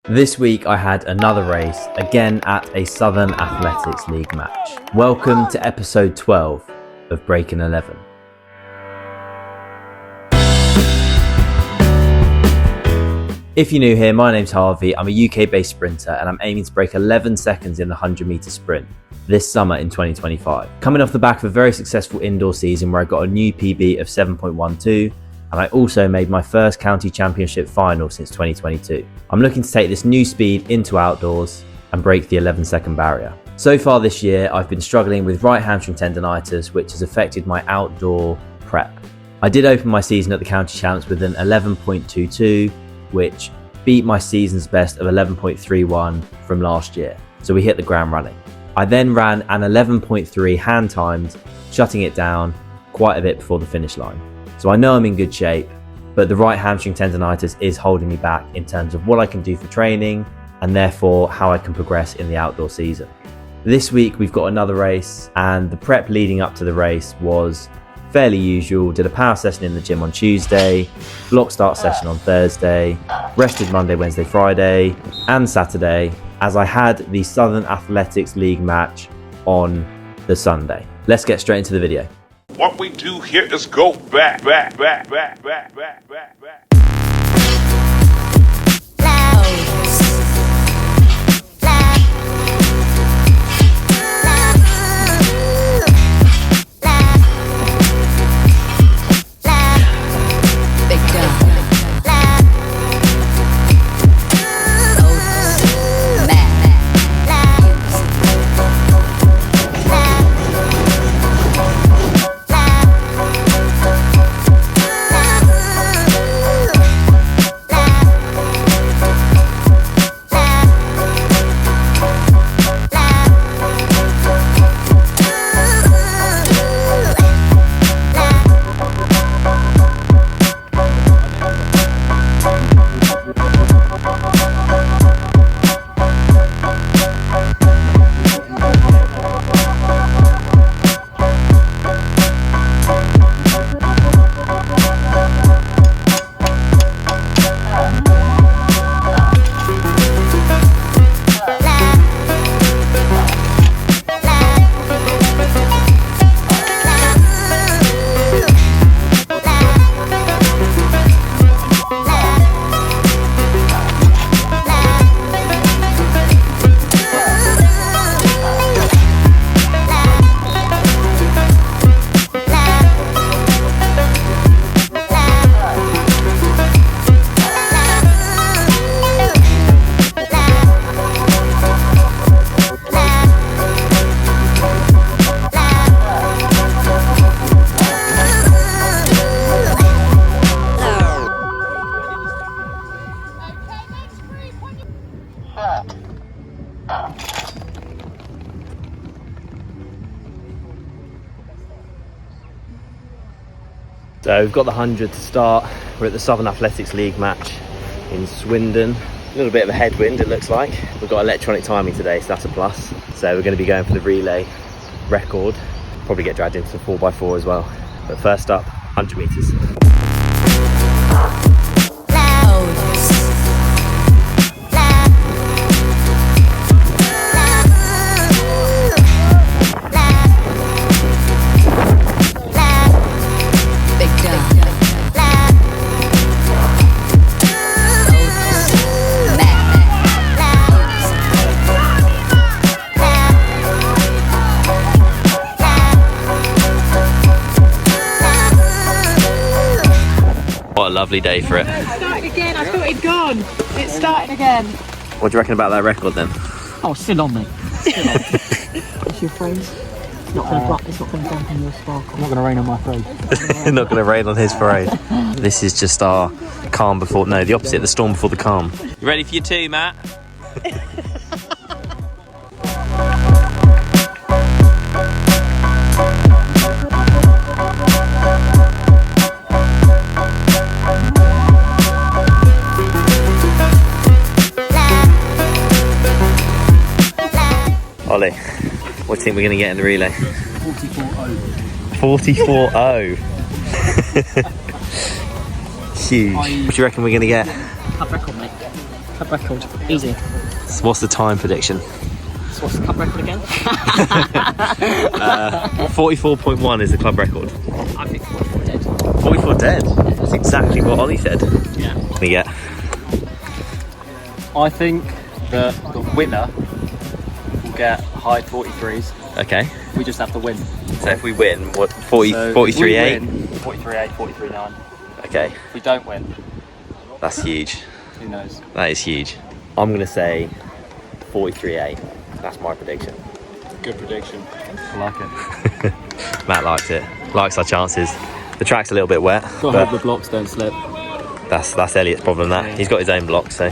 This week I had another race, again at a Southern Athletics League match. Welcome to episode 12 of Breaking 11. If you're new here, my name's Harvey. I'm a UK based sprinter and I'm aiming to break 11 seconds in the 100 metre sprint this summer in 2025. Coming off the back of a very successful indoor season where I got a new PB of 7.12, and I also made my first county championship final since 2022. I'm looking to take this new speed into outdoors and break the 11-second barrier. So far this year, I've been struggling with right hamstring tendonitis, which has affected my outdoor prep. I did open my season at the county champs with an 11.22, which beat my season's best of 11.31 from last year. So we hit the ground running. I then ran an 11.3 hand timed, shutting it down quite a bit before the finish line. So I know I'm in good shape, but the right hamstring tendonitis is holding me back in terms of what I can do for training and therefore how I can progress in the outdoor season. This week we've got another race, and the prep leading up to the race was fairly usual. Did a power session in the gym on Tuesday, block start session on Thursday, rested Monday, Wednesday, Friday and Saturday, as I had the Southern Athletics League match on the Sunday. Let's get straight into the video. What we do here is go back. So we've got the 100 to start. We're at the Southern Athletics League match in Swindon. A little bit of a headwind, it looks like. We've got electronic timing today, so that's a plus. So we're going to be going for the relay record. Probably get dragged into the 4x4 as well. But first up, 100 metres. What a lovely day for it. It started again. I thought it'd gone. It started again. What do you reckon about that record then? Oh, still on me. Still on. What's your phrase? It's not going to dampen your sparkle. Not going to rain on my parade. Not going to rain on his parade. This is just our calm before, no, the opposite, the storm before the calm. You ready for your two, Matt? Ollie, what do you think we're going to get in the relay? 44.0. 44.0. Huge. What do you reckon we're going to get? Club record, mate. Cup record. Easy. So what's the time prediction? So what's the cup record again? 44.1 is the club record. I think 44 dead. 44 dead? That's exactly what Ollie said. Yeah. What do you get? I think that the winner will get high 43s. Okay. We just have to win. So if we win, what, 40, So 43.8? 43.8, 43.9. Okay. If we don't win, That's huge. who knows? That is huge. I'm going to say 43.8. That's my prediction. Good prediction. I like it. Matt likes it. Likes our chances. The track's a little bit wet, Gotta but hope the blocks don't slip. that's Elliot's problem, that. He's got his own block, so...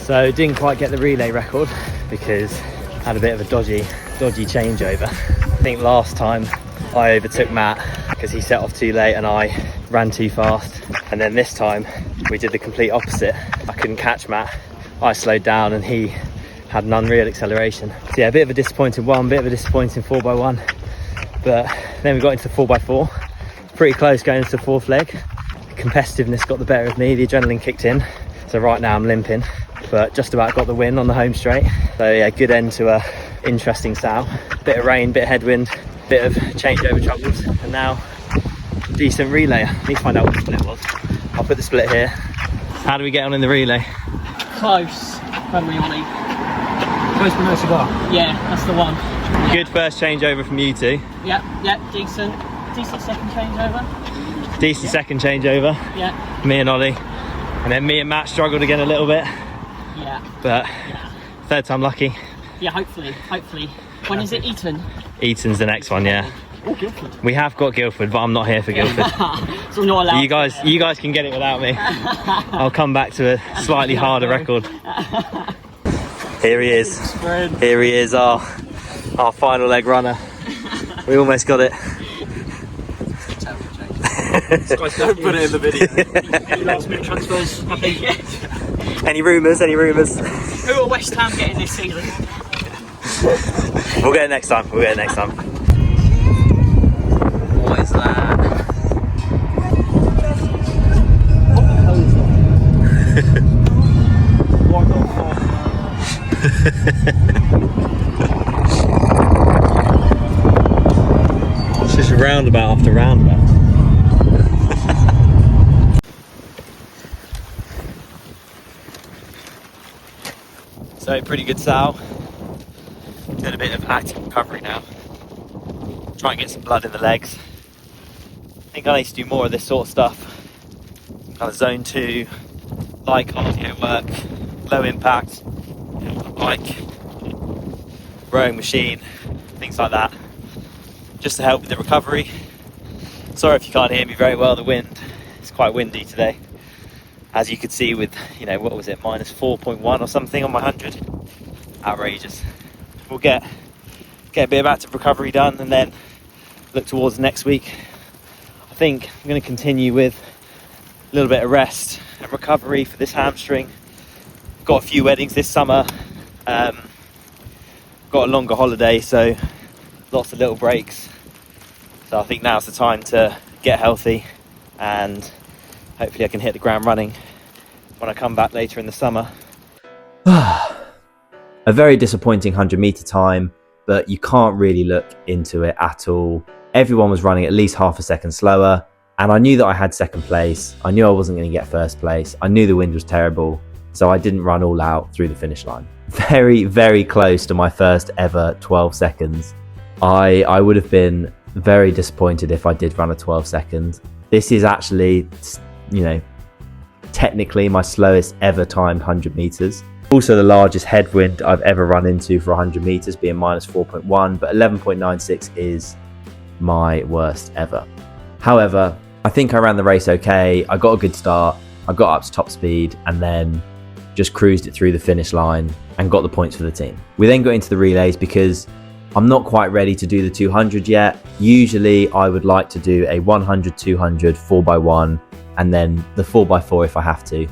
So didn't quite get the relay record because had a bit of a dodgy changeover. I think last time I overtook Matt because he set off too late and I ran too fast, and then this time we did the complete opposite. I couldn't catch Matt, I slowed down and he had an unreal acceleration. So yeah, a bit of a disappointing one, bit of a disappointing 4x1, but then we got into the 4x4, pretty close going into the fourth leg. The competitiveness got the better of me, the adrenaline kicked in, so right now I'm limping, but just about got the win on the home straight. So yeah, good end to a interesting sow. Bit of rain, bit of headwind, bit of changeover troubles, and now decent relay. I need to find out what the split was. I'll put the split here. How do we get on in the relay? Close. Memory on me. Close to no cigar. Yeah, that's the one. Good first changeover from you two. Yeah, decent second changeover. Decent second changeover. Yeah, Me and Ollie. And then me and Matt struggled again a little bit, yeah, but third time lucky. yeah. Hopefully. When is it? Eton. Eton's the next one, yeah. Oh, Guildford. We have got Guildford, but I'm not here for Guildford. So I'm not allowed. You guys can get it without me. I'll come back to a slightly harder record. Here he is. Sprint. Here he is, our final leg runner. We almost got it. Don't put it in the video. Any last minute transfers? Any rumours? Who are West Ham getting this season? We'll get it next time. What is that? What the hell is that? What the fuck? It's just roundabout after roundabout. So pretty good sow. Doing a bit of active recovery now. Try and get some blood in the legs. I think I need to do more of this sort of stuff. Kind of zone 2, light cardio work, low impact, bike, rowing machine, things like that. Just to help with the recovery. Sorry if you can't hear me very well, the wind. It's quite windy today. As you could see with, what was it, minus 4.1 or something on my 100. Outrageous. We'll get a bit of active recovery done and then look towards next week, I think I'm going to continue with a little bit of rest and recovery for this hamstring. Got a few weddings this summer, got a longer holiday, so lots of little breaks. So I think now's the time to get healthy, and hopefully I can hit the ground running when I come back later in the summer. A very disappointing 100-meter time, but you can't really look into it at all. Everyone was running at least half a second slower, and I knew that I had second place. I knew I wasn't going to get first place. I knew the wind was terrible, so I didn't run all out through the finish line. Very, very close to my first ever 12 seconds. I would have been very disappointed if I did run a 12 second. This is actually, you know, technically my slowest ever timed 100 meters. Also the largest headwind I've ever run into for 100 meters, being minus 4.1, but 11.96 is my worst ever. However, I think I ran the race okay. I got a good start. I got up to top speed and then just cruised it through the finish line and got the points for the team. We then got into the relays because I'm not quite ready to do the 200 yet. Usually I would like to do a 100, 200, 4x1, and then the 4x4 if I have to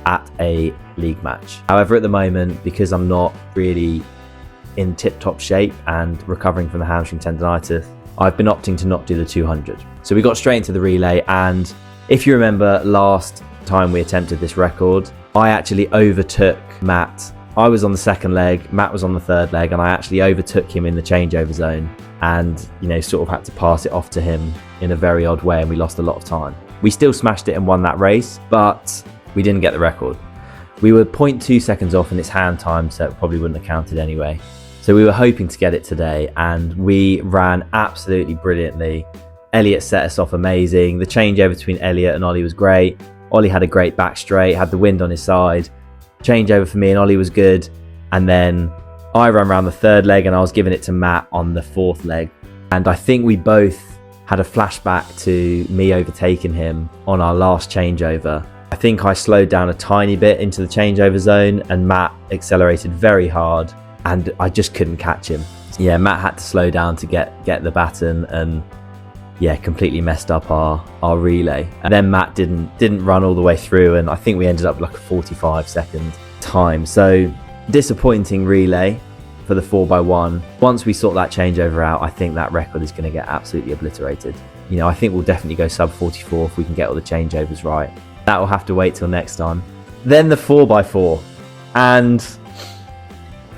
at a league match. However, at the moment, because I'm not really in tip-top shape and recovering from the hamstring tendonitis, I've been opting to not do the 200. So we got straight into the relay, and if you remember last time we attempted this record, I actually overtook Matt. I was on the second leg, Matt was on the third leg, and I actually overtook him in the changeover zone and, you know, sort of had to pass it off to him in a very odd way, and we lost a lot of time. We still smashed it and won that race, but we didn't get the record. We were 0.2 seconds off in its hand time, so it probably wouldn't have counted anyway. So we were hoping to get it today, and we ran absolutely brilliantly. Elliot set us off amazing. The changeover between Elliot and Ollie was great. Ollie had a great back straight, had the wind on his side. Changeover for me and Ollie was good, and then I ran around the third leg and I was giving it to Matt on the fourth leg, and I think we both had a flashback to me overtaking him on our last changeover. I think I slowed down a tiny bit into the changeover zone and Matt accelerated very hard and I just couldn't catch him. Yeah, Matt had to slow down to get the baton and yeah, completely messed up our relay. And then Matt didn't run all the way through, and I think we ended up like a 45-second time. So disappointing relay for the 4x1. Once we sort that changeover out, I think that record is going to get absolutely obliterated. You know, I think we'll definitely go sub 44 if we can get all the changeovers right. That will have to wait till next time. Then the 4x4, and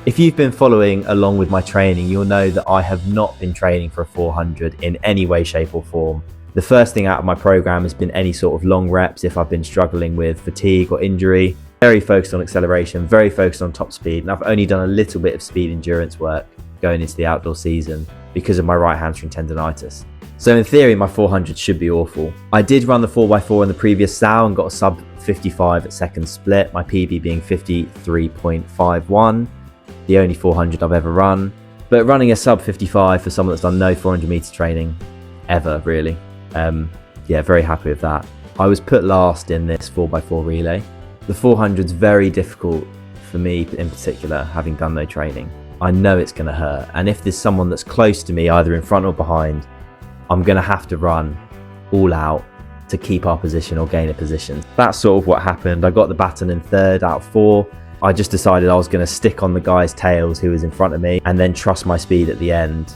if you've been following along with my training, you'll know that I have not been training for a 400 in any way, shape or form. The first thing out of my program has been any sort of long reps if I've been struggling with fatigue or injury. Very focused on acceleration, very focused on top speed, and I've only done a little bit of speed endurance work going into the outdoor season because of my right hamstring tendonitis. So in theory, my 400 should be awful. I did run the 4x4 in the previous SAL and got a sub 55 at second split, my PB being 53.51. The only 400 I've ever run, but running a sub 55 for someone that's done no 400 meter training ever, really. Yeah, very happy with that. I was put last in this 4x4 relay. The 400's very difficult for me in particular, having done no training. I know it's going to hurt, and if there's someone that's close to me, either in front or behind, I'm going to have to run all out to keep our position or gain a position. That's sort of what happened. I got the baton in third out of 4. I just decided I was going to stick on the guy's tails who was in front of me and then trust my speed at the end.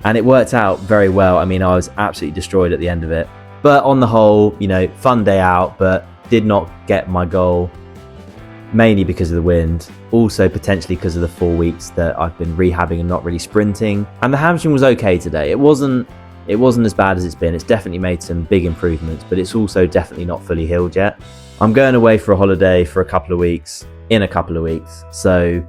And it worked out very well. I mean, I was absolutely destroyed at the end of it. But on the whole, you know, fun day out, but did not get my goal, mainly because of the wind. Also potentially because of the 4 weeks that I've been rehabbing and not really sprinting. And the hamstring was okay today. It wasn't as bad as it's been. It's definitely made some big improvements, but it's also definitely not fully healed yet. I'm going away for a holiday for a couple of weeks. In a couple of weeks, so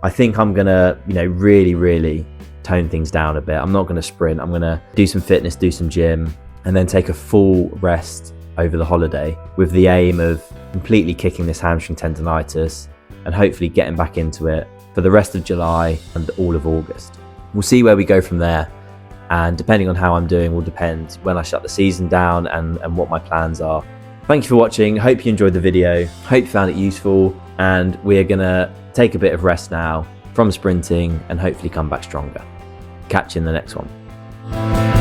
I think I'm gonna, you know, really tone things down a bit. I'm not gonna sprint. I'm gonna do some fitness, do some gym, and then take a full rest over the holiday with the aim of completely kicking this hamstring tendonitis and hopefully getting back into it for the rest of July and all of August. We'll see where we go from there, and depending on how I'm doing will depend when I shut the season down and what my plans are. Thank you for watching. Hope you enjoyed the video. Hope you found it useful. And we are going to take a bit of rest now from sprinting and hopefully come back stronger. Catch you in the next one.